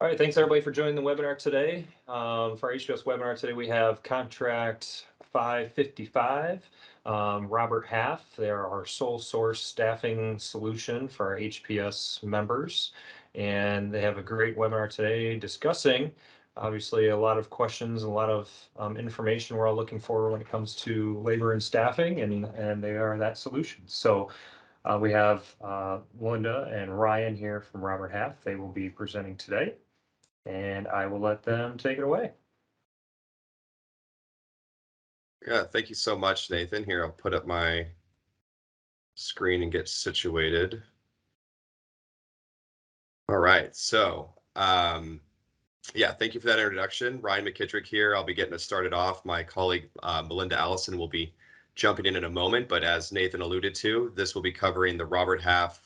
All right, thanks everybody for joining the webinar today. For our HPS webinar today, we have contract 555, Robert Half. They're our sole source staffing solution for our HPS members. And they have a great webinar today discussing, obviously, a lot of questions, a lot of information we're all looking for when it comes to labor and staffing, and they are that solution. So we have Linda and Ryan here from Robert Half. They will be presenting today, and I will let them take it away. Yeah, thank you so much, Nathan. Here, I'll put up my screen and get situated. All right, so yeah, thank you for that introduction. Ryan McKittrick here. I'll be getting us started off. My colleague Melinda Allison will be jumping in a moment, but as Nathan alluded to, this will be covering the Robert Half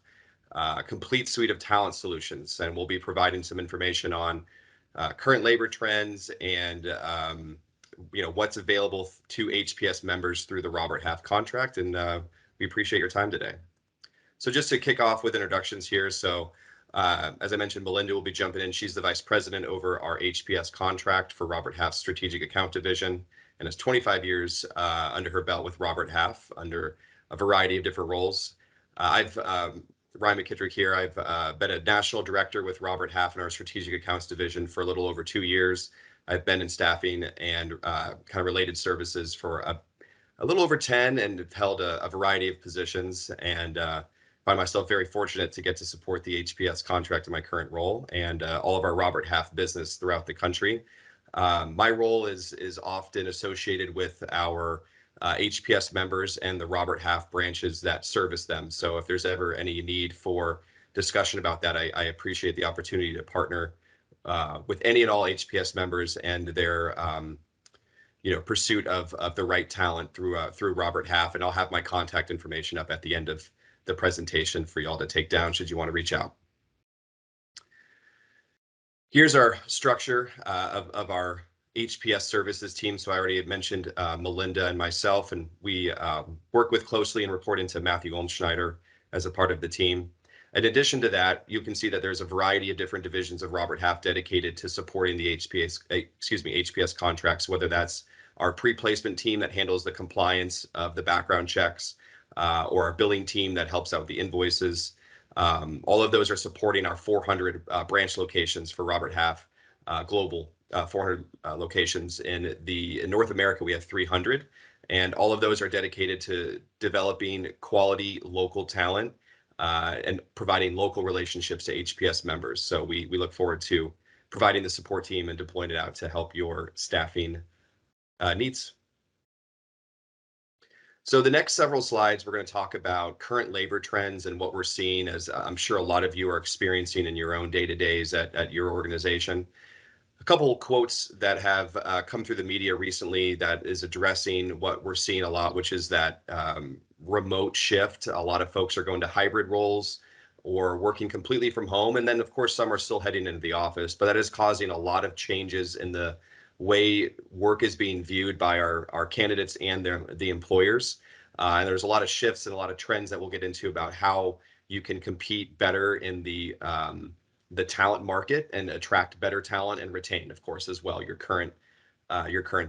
complete suite of talent solutions, and we'll be providing some information on current labor trends and what's available to HPS members through the Robert Half contract, and we appreciate your time today. So just to kick off with introductions here, so as I mentioned, Melinda will be jumping in. She's the vice president over our HPS contract for Robert Half's strategic account division, and has 25 years under her belt with Robert Half under a variety of different roles. I've Ryan McKittrick here. I've been a national director with Robert Half in our strategic accounts division for a little over 2 years. I've been in staffing and kind of related services for a little over 10, and have held a variety of positions, and find myself very fortunate to get to support the HPS contract in my current role and all of our Robert Half business throughout the country. My role is often associated with our HPS members and the Robert Half branches that service them. So if there's ever any need for discussion about that, I appreciate the opportunity to partner with any and all HPS members and their pursuit of the right talent through Robert Half. And I'll have my contact information up at the end of the presentation for y'all to take down should you want to reach out. Here's our structure of our HPS services team. So I already had mentioned Melinda and myself, and we work with closely and report into Matthew Olmschneider as a part of the team. In addition to that, you can see that there's a variety of different divisions of Robert Half dedicated to supporting the HPS contracts, whether that's our pre-placement team that handles the compliance of the background checks, or our billing team that helps out with the invoices. All of those are supporting our 400 branch locations for Robert Half global, 400 locations. In North America, we have 300, and all of those are dedicated to developing quality local talent and providing local relationships to HPS members. So we look forward to providing the support team and deploying it out to help your staffing needs. So the next several slides, we're going to talk about current labor trends and what we're seeing, as I'm sure a lot of you are experiencing in your own day-to-days at your organization. A couple of quotes that have come through the media recently that is addressing what we're seeing a lot, which is that remote shift. A lot of folks are going to hybrid roles or working completely from home. And then, of course, some are still heading into the office, but that is causing a lot of changes in the way work is being viewed by our candidates and the employers. And there's a lot of shifts and a lot of trends that we'll get into about how you can compete better in the talent market and attract better talent and retain, of course, as well, your current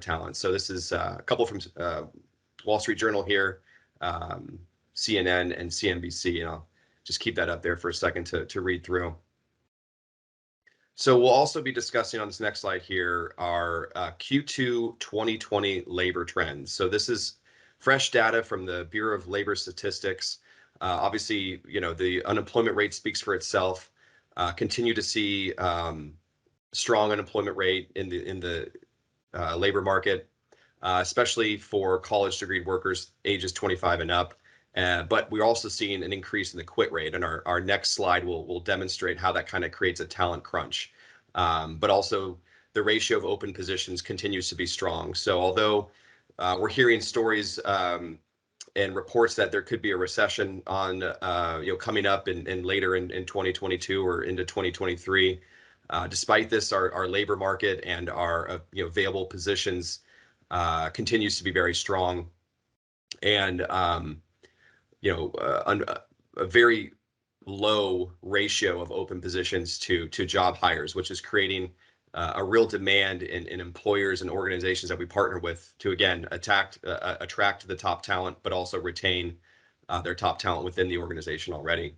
talent. So this is a couple from Wall Street Journal here, CNN and CNBC, and I'll just keep that up there for a second to read through. So we'll also be discussing on this next slide here our Q2 2020 labor trends. So this is fresh data from the Bureau of Labor Statistics. Obviously, the unemployment rate speaks for itself. Continue to see strong unemployment rate in the labor market, especially for college degree workers ages 25 and up. But we're also seeing an increase in the quit rate, and our next slide will demonstrate how that kind of creates a talent crunch. But also the ratio of open positions continues to be strong. So although we're hearing stories and reports that there could be a recession on coming up and later in 2022 or into 2023, despite this, our labor market and our available positions continues to be very strong, and a very low ratio of open positions to job hires, which is creating a real demand in employers and organizations that we partner with to again attract the top talent, but also retain their top talent within the organization already.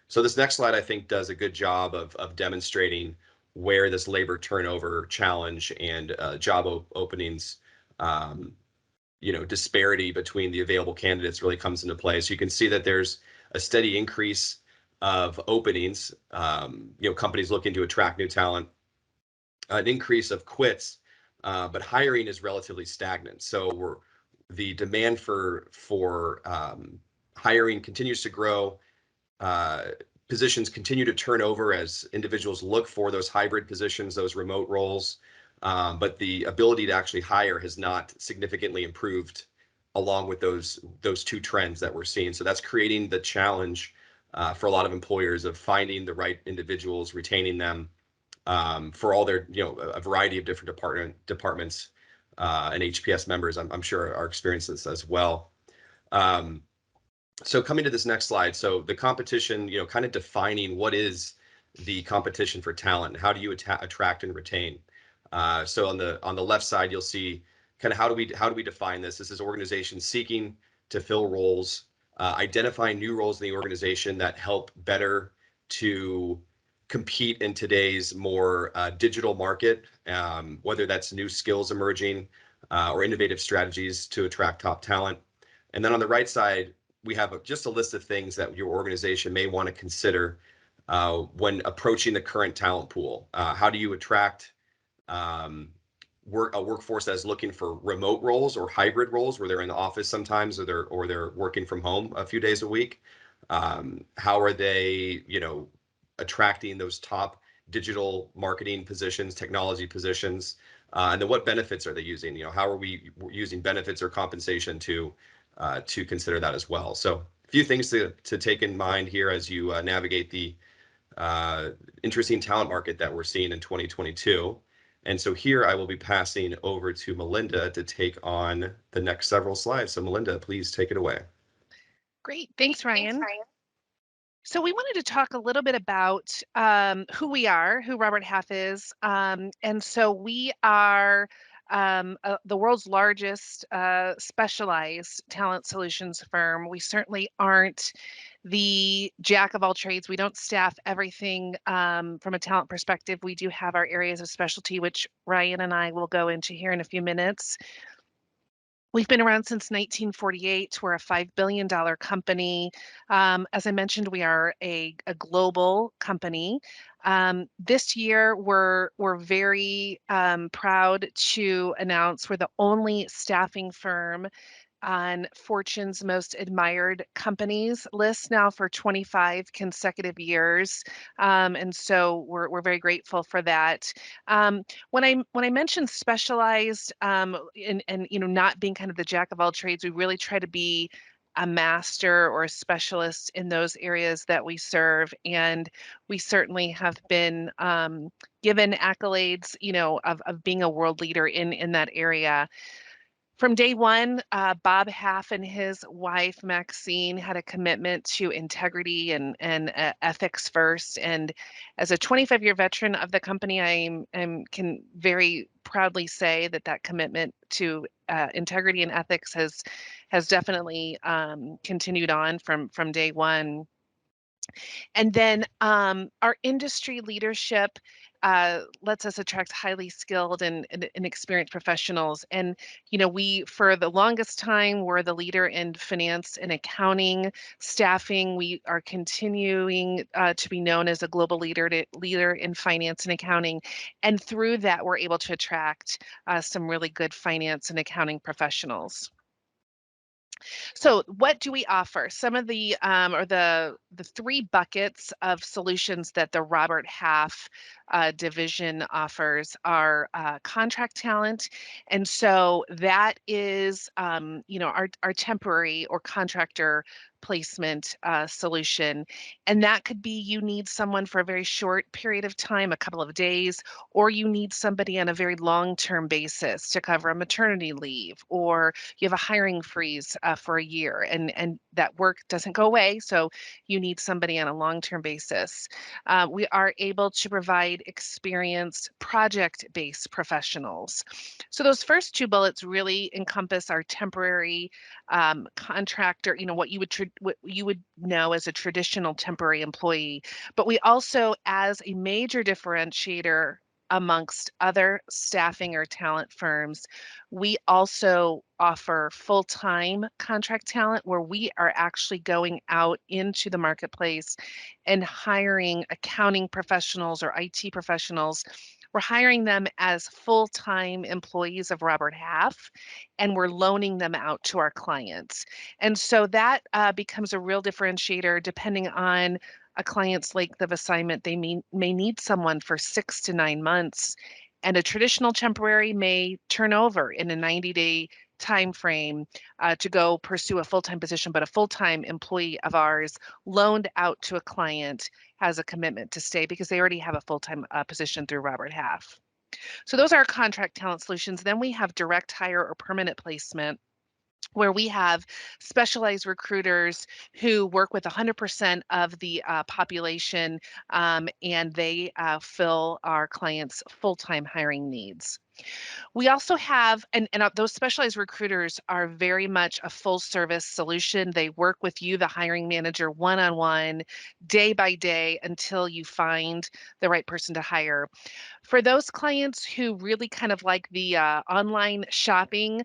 So this next slide, I think, does a good job of demonstrating where this labor turnover challenge and openings, um, disparity between the available candidates really comes into play. So you can see that there's a steady increase of openings, companies looking to attract new talent, an increase of quits, but hiring is relatively stagnant. So the demand for hiring continues to grow. uh, Positions continue to turn over as individuals look for those hybrid positions, those remote roles. But the ability to actually hire has not significantly improved along with those two trends that we're seeing. So that's creating the challenge for a lot of employers of finding the right individuals, retaining them for all their, a variety of different departments and HPS members. I'm sure are experiencing this as well. Um, so coming to this next slide, so the competition, kind of defining what is the competition for talent and how do you attract and retain. So on the left side, you'll see kind of how do we define this. This is organizations seeking to fill roles, identifying new roles in the organization that help better to compete in today's more digital market, whether that's new skills emerging or innovative strategies to attract top talent. And then on the right side, we have just a list of things that your organization may want to consider when approaching the current talent pool. How do you attract um, a workforce that's looking for remote roles or hybrid roles where they're in the office sometimes or they're working from home a few days a week? How are they, attracting those top digital marketing positions, technology positions? And then what benefits are they using? How are we using benefits or compensation to consider that as well? So a few things to take in mind here as you navigate the uh, interesting talent market that we're seeing in 2022. And so here I will be passing over to Melinda to take on the next several slides. So Melinda, please take it away. Great. Thanks, Ryan. So we wanted to talk a little bit about who we are, who Robert Half is. And so we are the world's largest specialized talent solutions firm. We certainly aren't the jack of all trades. We don't staff everything from a talent perspective. We do have our areas of specialty, which Ryan and I will go into here in a few minutes. We've been around since 1948. We're a $5 billion company. As I mentioned, we are a global company. This year, we're very proud to announce we're the only staffing firm on Fortune's most admired companies list now for 25 consecutive years. And so we're very grateful for that. When I mentioned specialized and not being kind of the jack of all trades, we really try to be a master or a specialist in those areas that we serve. And we certainly have been given accolades, of being a world leader in that area. From day one, Bob Half and his wife Maxine had a commitment to integrity and ethics first. And as a 25-year veteran of the company, I can very proudly say that commitment to integrity and ethics has definitely continued on from day one. And then our industry leadership lets us attract highly skilled and experienced professionals. And, we, for the longest time, were the leader in finance and accounting staffing. We are continuing to be known as a global leader in finance and accounting. And through that, we're able to attract some really good finance and accounting professionals. So what do we offer? Some of the or the three buckets of solutions that the Robert Half division offers are contract talent, and so that is our temporary or contractor placement solution. And that could be you need someone for a very short period of time, a couple of days, or you need somebody on a very long-term basis to cover a maternity leave, or you have a hiring freeze for a year and that work doesn't go away. So you need somebody on a long-term basis. We are able to provide experienced project-based professionals. So those first two bullets really encompass our temporary contractor, what you would know as a traditional temporary employee. But we also, as a major differentiator amongst other staffing or talent firms, we also offer full-time contract talent where we are actually going out into the marketplace and hiring accounting professionals or IT professionals. We're hiring them as full-time employees of Robert Half, and we're loaning them out to our clients. And so that becomes a real differentiator depending on a client's length of assignment. They may need someone for 6 to 9 months, and a traditional temporary may turn over in a 90-day time frame to go pursue a full-time position, but a full-time employee of ours loaned out to a client has a commitment to stay because they already have a full-time position through Robert Half. So those are our contract talent solutions. Then we have direct hire or permanent placement, where we have specialized recruiters who work with 100% of the population, and they fill our clients' full-time hiring needs. We also have, and those specialized recruiters are very much a full service solution. They work with you, the hiring manager, one on one, day by day until you find the right person to hire. For those clients who really kind of like the online shopping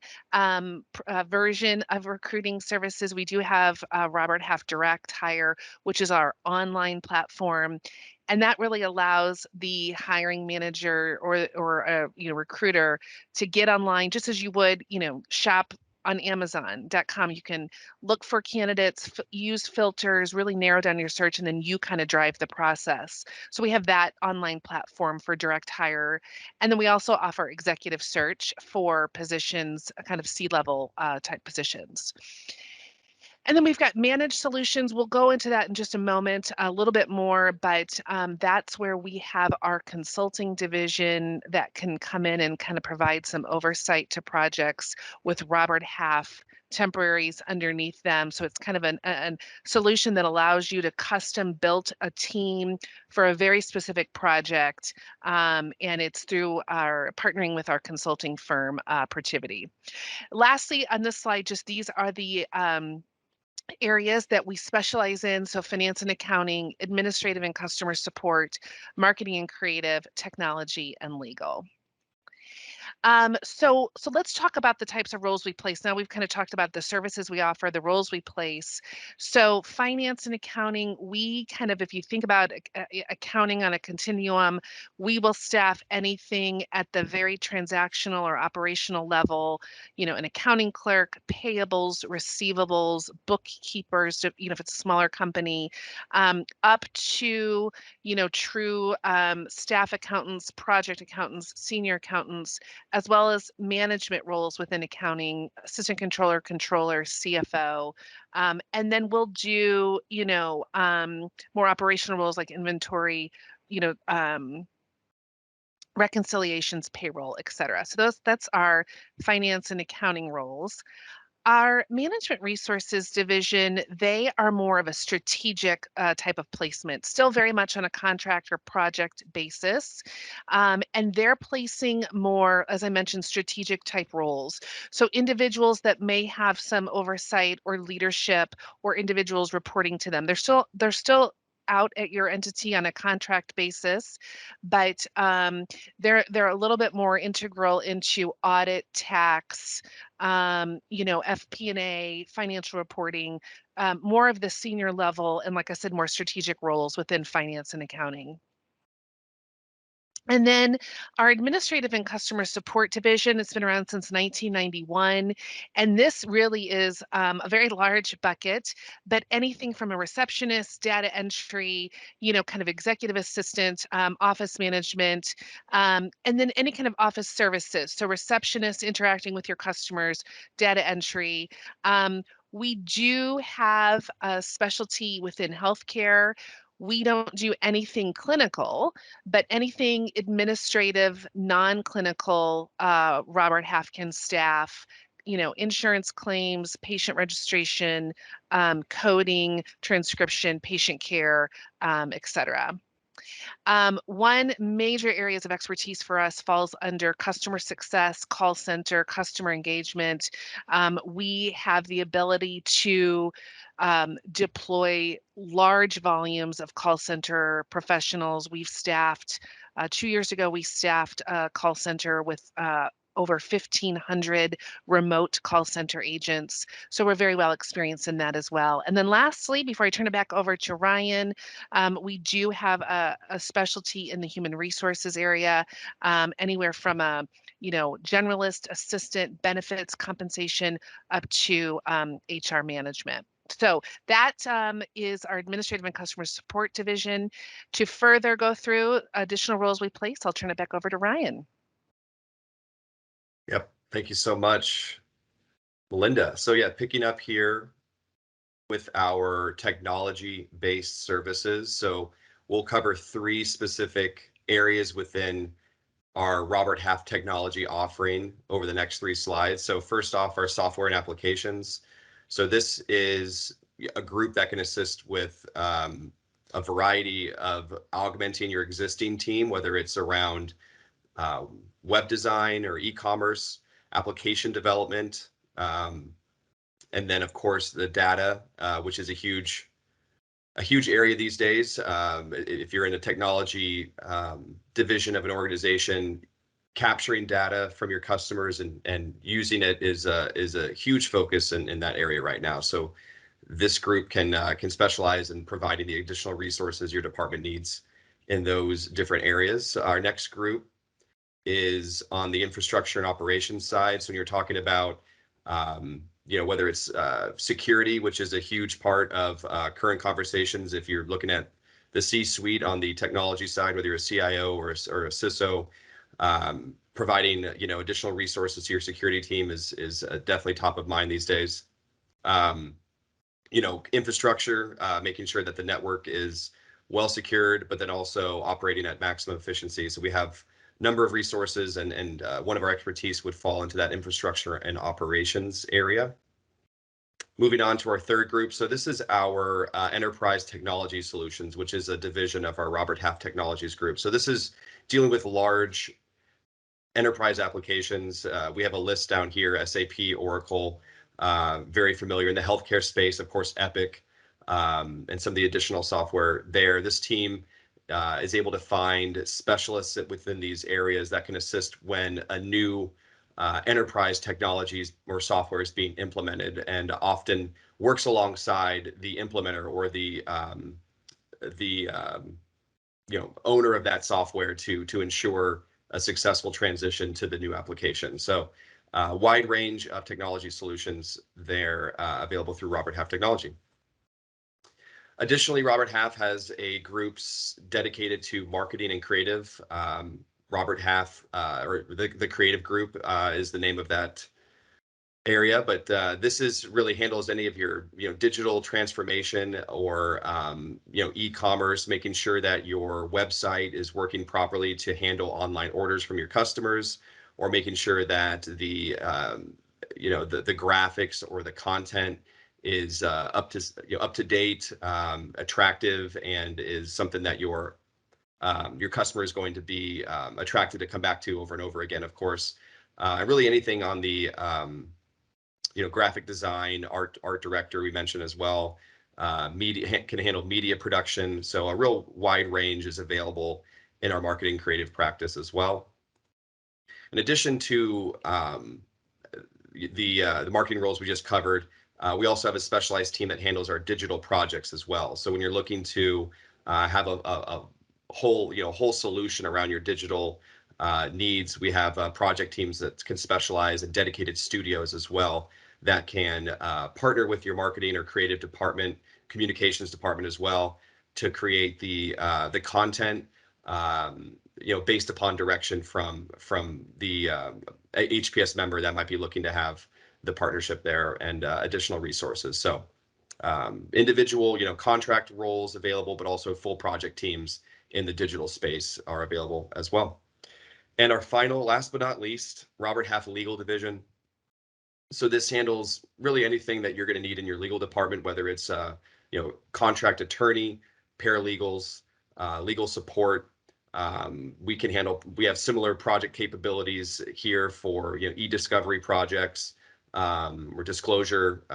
version of recruiting services, we do have Robert Half Direct Hire, which is our online platform. And that really allows the hiring manager or recruiter to get online just as you would, shop on Amazon.com. You can look for candidates, use filters, really narrow down your search, and then you kind of drive the process. So we have that online platform for direct hire. And then we also offer executive search for positions, kind of C-level type positions. And then we've got managed solutions. We'll go into that in just a moment, a little bit more, but that's where we have our consulting division that can come in and kind of provide some oversight to projects with Robert Half temporaries underneath them. So it's kind of a solution that allows you to custom build a team for a very specific project. And it's through our partnering with our consulting firm, Protiviti. Lastly, on this slide, just these are the areas that we specialize in. So finance and accounting, administrative and customer support, marketing and creative, technology, and legal. So let's talk about the types of roles we place. Now we've kind of talked about the services we offer, the roles we place. So finance and accounting, we kind of, if you think about accounting on a continuum, we will staff anything at the very transactional or operational level, an accounting clerk, payables, receivables, bookkeepers, if it's a smaller company, up to, true staff accountants, project accountants, senior accountants, as well as management roles within accounting, assistant controller, controller, CFO. And then we'll do, more operational roles like inventory, reconciliations, payroll, et cetera. So that's our finance and accounting roles. Our management resources division, they are more of a strategic type of placement, still very much on a contract or project basis. And they're placing more, as I mentioned, strategic type roles. So individuals that may have some oversight or leadership or individuals reporting to them. They're still out at your entity on a contract basis, but they're a little bit more integral into audit, tax, FP&A, financial reporting, more of the senior level, and like I said, more strategic roles within finance and accounting. And then our administrative and customer support division, it's been around since 1991. And this really is a very large bucket, but anything from a receptionist, data entry, kind of executive assistant, office management, and then any kind of office services. So receptionist interacting with your customers, data entry. We do have a specialty within healthcare. We don't do anything clinical, but anything administrative, non-clinical, Robert Half can staff, insurance claims, patient registration, coding, transcription, patient care, et cetera. One major areas of expertise for us falls under customer success, call center, customer engagement. We have the ability to deploy large volumes of call center professionals. We've staffed, 2 years ago, we staffed a call center with over 1,500 remote call center agents. So we're very well experienced in that as well. And then lastly, before I turn it back over to Ryan, we do have a specialty in the human resources area, anywhere from a generalist, assistant, benefits, compensation, up to HR management. So that is our administrative and customer support division. To further go through additional roles we place, I'll turn it back over to Ryan. Yep. Thank you so much, Melinda. So yeah, picking up here with our technology-based services. So we'll cover three specific areas within our Robert Half technology offering over the next three slides. So first off, our software and applications. So this is a group that can assist with a variety of augmenting your existing team, whether it's around web design or e-commerce, application development, and then of course the data, which is a huge area these days. If you're in a technology division of an organization, capturing data from your customers and using it is a huge focus in that area right now. So this group can specialize in providing the additional resources your department needs in those different areas. Our next group is on the infrastructure and operations side. So when you're talking about whether it's security, which is a huge part of current conversations. If you're looking at the C-suite on the technology side, whether you're a CIO or a CISO, providing additional resources to your security team is definitely top of mind these days. Infrastructure, making sure that the network is well secured, but then also operating at maximum efficiency. So we have a number of resources, and one of our expertise would fall into that infrastructure and operations area. Moving on to our third group. So this is our enterprise technology solutions, which is a division of our Robert Half Technologies group. So this is dealing with large enterprise applications. We have a list down here: SAP, Oracle, very familiar in the healthcare space, of course, Epic, and some of the additional software there. This team is able to find specialists within these areas that can assist when a new enterprise technologies or software is being implemented, and often works alongside the implementer or the owner of that software to ensure a successful transition to the new application. So wide range of technology solutions there available through Robert Half Technology. Additionally, Robert Half has a groups dedicated to marketing and creative. Robert Half, or the creative group, is the name of that area, but this is really handles any of your digital transformation or e-commerce, making sure that your website is working properly to handle online orders from your customers, or making sure that the graphics or the content is up to date, attractive, and is something that your customer is going to be attracted to come back to over and over again, of course. Really anything on the graphic design, art director we mentioned as well. Media can handle media production, so a real wide range is available in our marketing creative practice as well. In addition to the marketing roles we just covered, we also have a specialized team that handles our digital projects as well. So when you're looking to have a whole solution around your digital needs, we have project teams that can specialize in dedicated studios as well that can partner with your marketing or creative department, communications department as well, to create the content based upon direction from the HPS member that might be looking to have the partnership there and additional resources. So individual, contract roles available, but also full project teams in the digital space are available as well. And our final, last but not least, Robert Half Legal Division. So this handles really anything that you're going to need in your legal department, whether it's contract attorney, paralegals, legal support. We have similar project capabilities here for e-discovery projects or disclosure.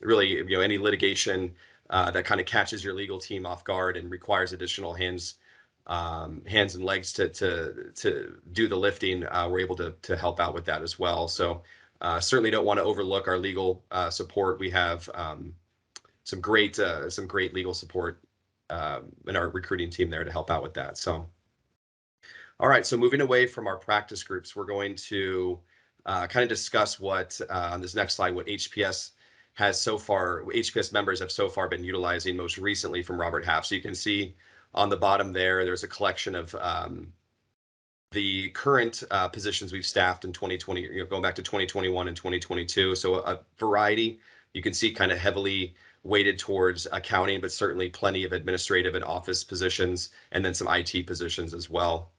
Really, any litigation that kind of catches your legal team off guard and requires additional hands and legs to do the lifting. We're able to help out with that as well. So certainly don't want to overlook our legal support. We have some great legal support in our recruiting team there to help out with that. So, all right. So moving away from our practice groups, we're going to kind of discuss what on this next slide, what HPS members have so far been utilizing most recently from Robert Half. So you can see on the bottom there's a collection of the current positions we've staffed in 2020, going back to 2021 and 2022. So a variety. You can see kind of heavily weighted towards accounting, but certainly plenty of administrative and office positions, and then some IT positions as well.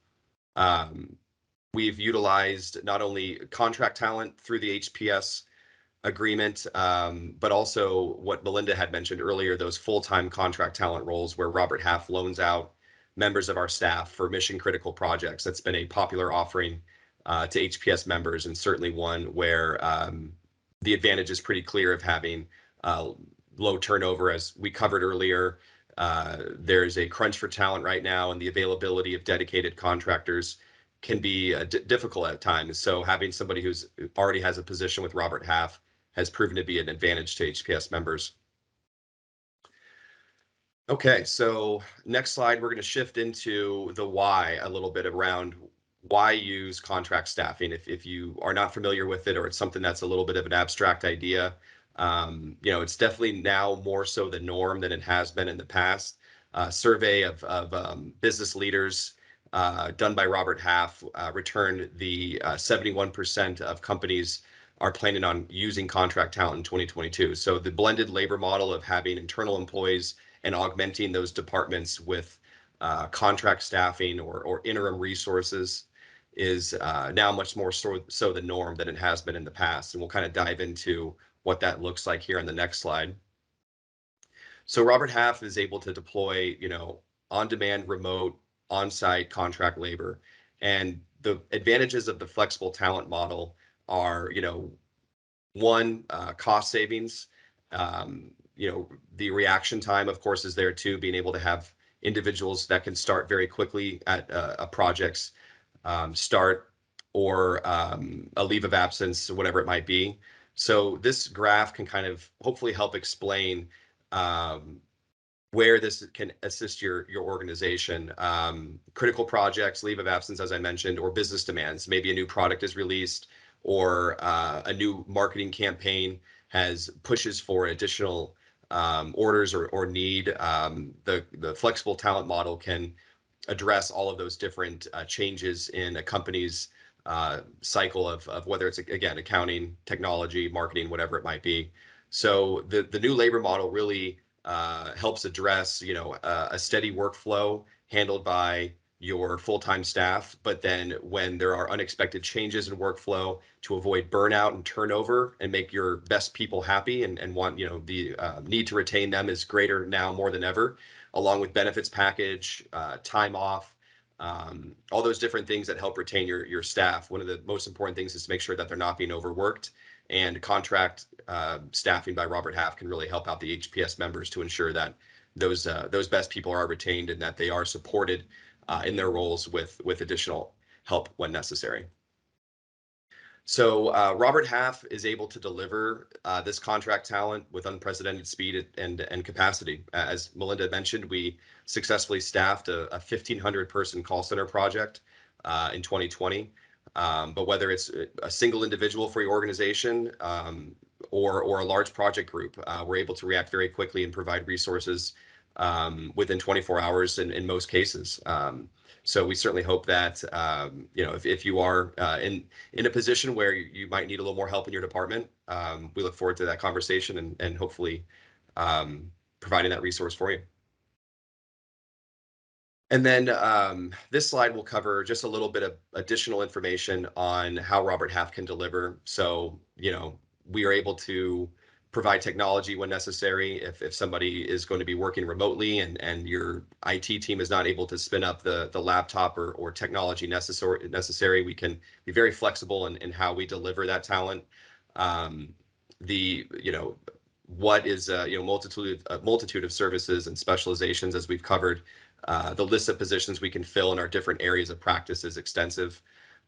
We've utilized not only contract talent through the HPS agreement, but also what Melinda had mentioned earlier, those full-time contract talent roles where Robert Half loans out members of our staff for mission critical projects. That's been a popular offering to HPS members, and certainly one where the advantage is pretty clear of having low turnover. As we covered earlier, there's a crunch for talent right now, and the availability of dedicated contractors can be difficult at times. So having somebody who already has a position with Robert Half has proven to be an advantage to HPS members. Okay, so next slide, we're going to shift into the why a little bit around why use contract staffing. If you are not familiar with it, or it's something that's a little bit of an abstract idea, it's definitely now more so the norm than it has been in the past. Survey of business leaders done by Robert Half returned the 71% of companies are planning on using contract talent in 2022. So the blended labor model of having internal employees and augmenting those departments with contract staffing or interim resources is now much more so the norm than it has been in the past. And we'll kind of dive into what that looks like here on the next slide. So Robert Half is able to deploy, on-demand, remote, on-site contract labor. And the advantages of the flexible talent model are, one, cost savings. The reaction time, of course, is there too, being able to have individuals that can start very quickly at a project's start or a leave of absence, whatever it might be. So this graph can kind of hopefully help explain where this can assist your organization. Critical projects, leave of absence, as I mentioned, or business demands. Maybe a new product is released, or a new marketing campaign has pushes for additional orders or need. The flexible talent model can address all of those different changes in a company's cycle of whether it's, again, accounting, technology, marketing, whatever it might be. So the new labor model really helps address, a steady workflow handled by your full-time staff, but then when there are unexpected changes in workflow, to avoid burnout and turnover and make your best people happy and want, the need to retain them is greater now more than ever, along with benefits package, time off, all those different things that help retain your staff. One of the most important things is to make sure that they're not being overworked, and contract staffing by Robert Half can really help out the HPS members to ensure that those best people are retained and that they are supported in their roles with additional help when necessary. So Robert Half is able to deliver this contract talent with unprecedented speed and capacity. As Melinda mentioned, we successfully staffed a 1,500 person call center project in 2020. But whether it's a single individual for your organization or a large project group, we're able to react very quickly and provide resources within 24 hours in most cases. So we certainly hope that if you are in a position where you might need a little more help in your department, we look forward to that conversation and hopefully providing that resource for you. And then this slide will cover just a little bit of additional information on how Robert Half can deliver. So, we are able to provide technology when necessary. If somebody is going to be working remotely and your IT team is not able to spin up the laptop or technology necessary, we can be very flexible in how we deliver that talent. The, what is multitude of services and specializations, as we've covered. The list of positions we can fill in our different areas of practice is extensive.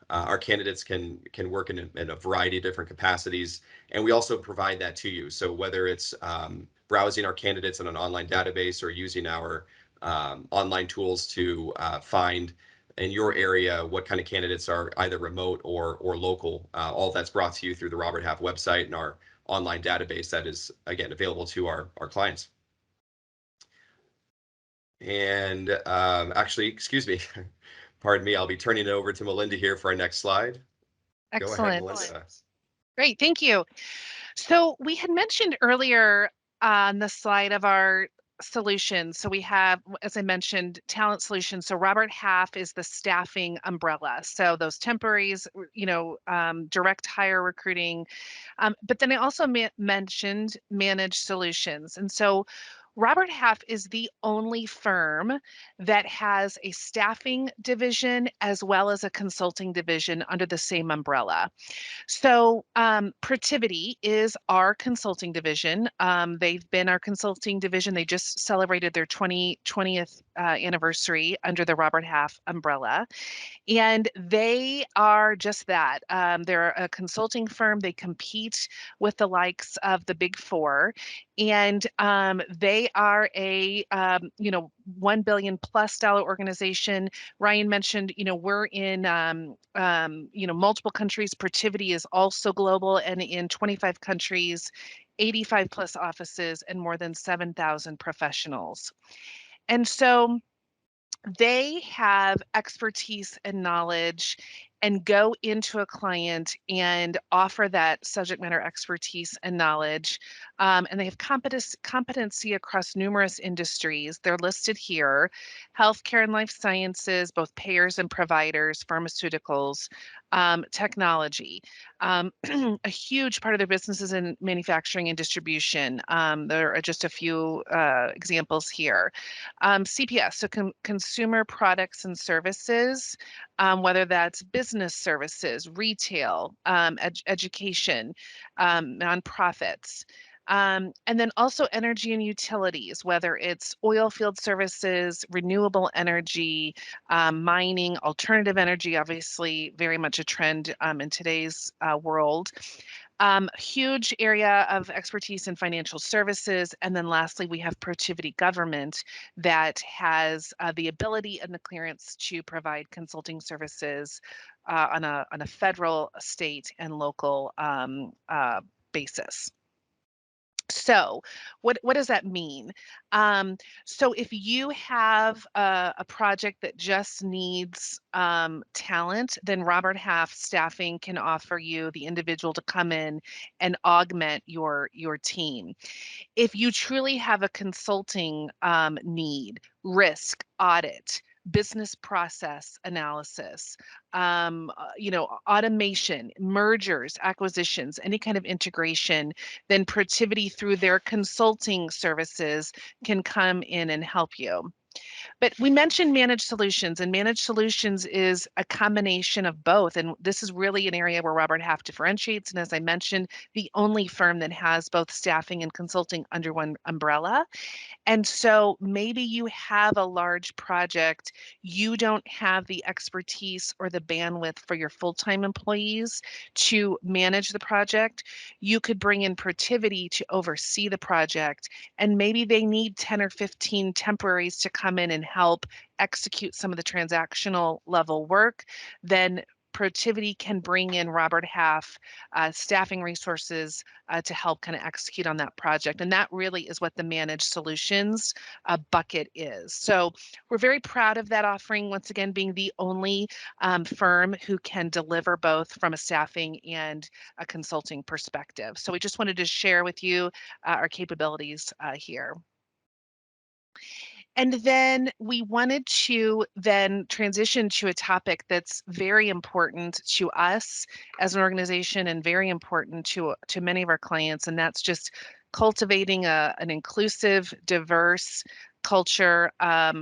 Our candidates can work in a variety of different capacities, and we also provide that to you. So whether it's browsing our candidates in an online database or using our online tools to find in your area what kind of candidates are either remote or local, all that's brought to you through the Robert Half website and our online database that is, again, available to our clients. And actually, excuse me, pardon me, I'll be turning it over to Melinda here for our next slide. Go ahead, Excellent. Melinda. Great, thank you. So we had mentioned earlier on the slide of our solutions. So we have, as I mentioned, talent solutions. So Robert Half is the staffing umbrella. So those temporaries, direct hire recruiting. But then I also mentioned managed solutions. And so Robert Half is the only firm that has a staffing division as well as a consulting division under the same umbrella. So, Protiviti is our consulting division. They've been our consulting division. They just celebrated their 20th anniversary under the Robert Half umbrella. And they are just that. They're a consulting firm. They compete with the likes of the Big Four, and they are a $1 billion plus organization. Ryan mentioned, we're in multiple countries. Protiviti is also global and in 25 countries, 85 plus offices, and more than 7,000 professionals. And so they have expertise and knowledge and go into a client and offer that subject matter expertise and knowledge. And they have competency across numerous industries. They're listed here: healthcare and life sciences, both payers and providers, pharmaceuticals, technology. A huge part of their business is in manufacturing and distribution. There are just a few examples here. CPS, so consumer products and services, whether that's business services, retail, education, nonprofits. And then also energy and utilities, whether it's oil field services, renewable energy, mining, alternative energy, obviously very much a trend in today's world. Huge area of expertise in financial services. And then lastly, we have Protiviti Government that has the ability and the clearance to provide consulting services on a federal, state, and local basis. So what does that mean? So if you have a project that just needs talent, then Robert Half Staffing can offer you the individual to come in and augment your team. If you truly have a consulting need, risk, audit, business process analysis, automation, mergers, acquisitions, any kind of integration, then Protiviti through their consulting services can come in and help you. But we mentioned managed solutions, and managed solutions is a combination of both. And this is really an area where Robert Half differentiates. And as I mentioned, the only firm that has both staffing and consulting under one umbrella. And so maybe you have a large project, you don't have the expertise or the bandwidth for your full-time employees to manage the project. You could bring in Protiviti to oversee the project, and maybe they need 10 or 15 temporaries to come in and help execute some of the transactional level work. Then productivity can bring in Robert Half staffing resources to help kind of execute on that project. And that really is what the managed solutions bucket is. So we're very proud of that offering, once again, being the only firm who can deliver both from a staffing and a consulting perspective. So we just wanted to share with you our capabilities here. And then we wanted to then transition to a topic that's very important to us as an organization and very important to many of our clients, and that's just cultivating an inclusive, diverse culture,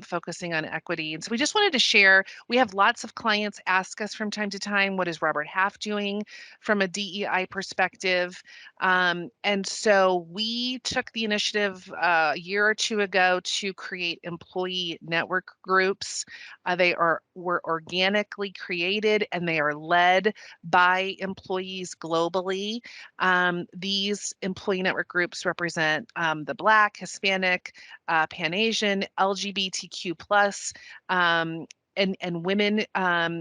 focusing on equity. And so we just wanted to share, we have lots of clients ask us from time to time, what is Robert Half doing from a DEI perspective? And so we took the initiative a year or two ago to create employee network groups. Were organically created and they are led by employees globally. These employee network groups represent the Black, Hispanic, Pan Asian, LGBTQ plus, and women,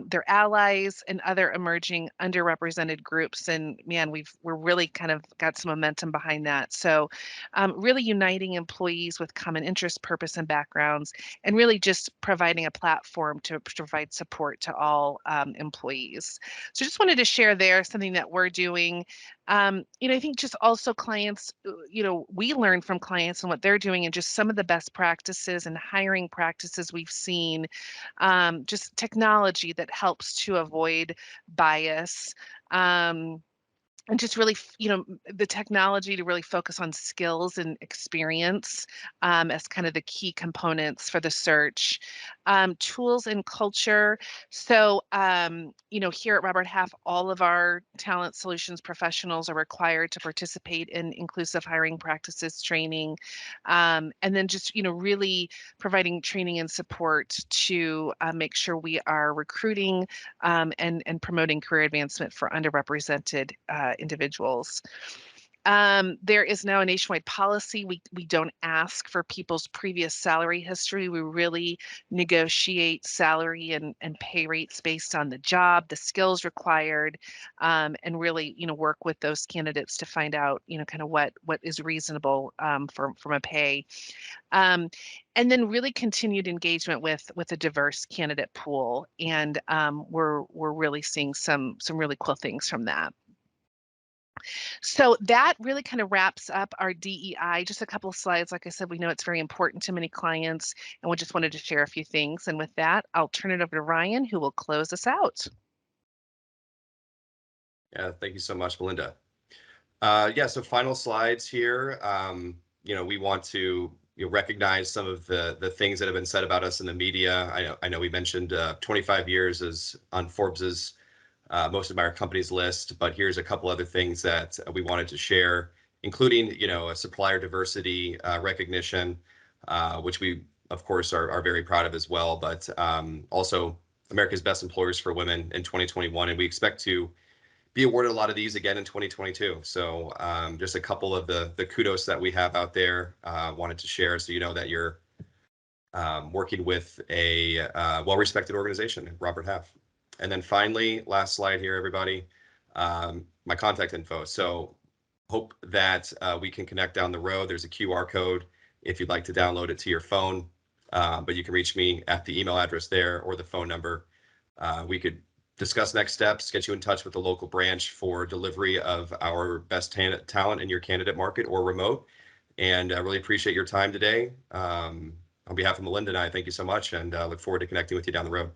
their allies, and other emerging underrepresented groups. And man, we're really kind of got some momentum behind that. So, really uniting employees with common interests, purpose, and backgrounds, and really just providing a platform to provide support to all employees. So, just wanted to share there something that we're doing. I think just also clients, we learn from clients and what they're doing and just some of the best practices and hiring practices we've seen, just technology that helps to avoid bias. And just really, the technology to really focus on skills and experience as kind of the key components for the search. Tools and culture. So, here at Robert Half, all of our talent solutions professionals are required to participate in inclusive hiring practices training. And then just, really providing training and support to make sure we are recruiting and promoting career advancement for underrepresented individuals. There is now a nationwide policy. We don't ask for people's previous salary history. We really negotiate salary and pay rates based on the job, the skills required, and really, work with those candidates to find out, kind of what is reasonable from a pay. And then really continued engagement with a diverse candidate pool, and we're really seeing some really cool things from that. So that really kind of wraps up our DEI. Just a couple of slides. Like I said, we know it's very important to many clients, and we just wanted to share a few things. And with that, I'll turn it over to Ryan, who will close us out. Yeah, thank you so much, Melinda. So final slides here. We want to recognize some of the things that have been said about us in the media. I know we mentioned 25 years as on Forbes's most admired companies list, but here's a couple other things that we wanted to share, including a supplier diversity recognition, which we of course are very proud of as well, but also America's Best Employers for Women in 2021, and we expect to be awarded a lot of these again in 2022. So just a couple of the kudos that we have out there, wanted to share so you know that you're working with a well-respected organization, Robert Half. And then finally, last slide here, everybody, my contact info. So hope that we can connect down the road. There's a QR code if you'd like to download it to your phone, but you can reach me at the email address there or the phone number. We could discuss next steps, get you in touch with the local branch for delivery of our best talent in your candidate market or remote. And I really appreciate your time today. On behalf of Melinda and I, thank you so much, and look forward to connecting with you down the road.